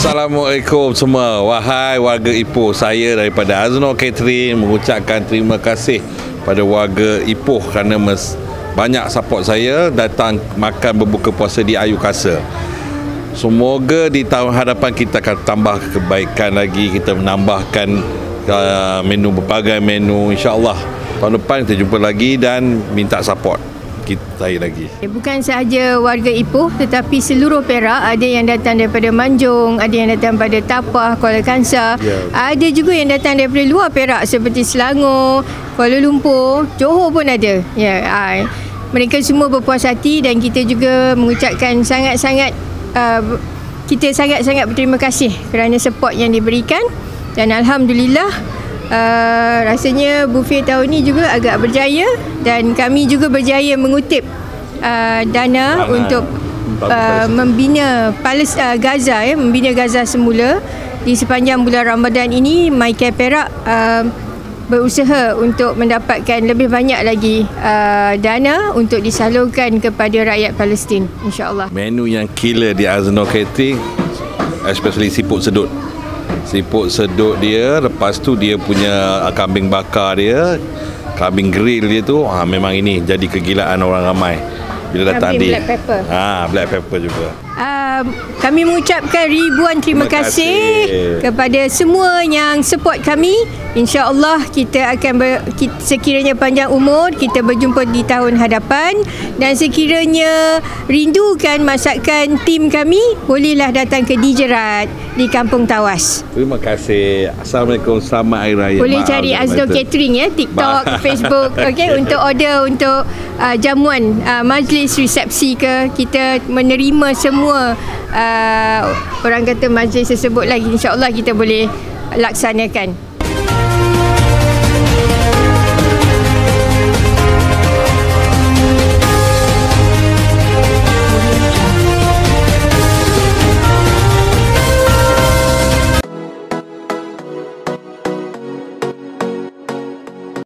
Assalamualaikum semua. Wahai warga Ipoh, saya daripada Azno Catering mengucapkan terima kasih pada warga Ipoh kerana banyak support saya datang makan berbuka puasa di Ayukasa. Semoga di tahun hadapan kita akan tambah kebaikan lagi, kita menambahkan menu, berbagai menu. InsyaAllah tahun depan kita jumpa lagi dan minta support kita lagi. Bukan sahaja warga Ipoh tetapi seluruh Perak, ada yang datang daripada Manjung, ada yang datang daripada Tapah, Kuala Kangsar, ada juga yang datang daripada luar Perak seperti Selangor, Kuala Lumpur, Johor pun ada. Mereka semua berpuas hati dan kita juga mengucapkan kita sangat-sangat berterima kasih kerana support yang diberikan dan Alhamdulillah. Rasanya buffet tahun ini juga agak berjaya dan kami juga berjaya mengutip dana untuk membina Gaza, membina Gaza semula. Di sepanjang bulan Ramadan ini, MyCare Perak berusaha untuk mendapatkan lebih banyak lagi dana untuk disalurkan kepada rakyat Palestin, insya-Allah. Menu yang killer di Azno Catering, especially siput sedut. Siput sedut dia, lepas tu dia punya kambing bakar dia, kambing grill dia tu, memang ini jadi kegilaan orang ramai bila datang di black pepper. Black pepper juga. Kami mengucapkan ribuan terima kasih kepada semua yang support kami. InsyaAllah kita akan sekiranya panjang umur, kita berjumpa di tahun hadapan, dan sekiranya rindukan masakan tim kami, bolehlah datang ke Dijerat di Kampung Tawas. Terima kasih. Assalamualaikum, selamat Hari Raya. Boleh cari Azno Catering TikTok, Facebook, untuk order untuk jamuan majlis resepsi ke, kita menerima semua orang kata majlis tersebut lagi, insyaAllah kita boleh laksanakan.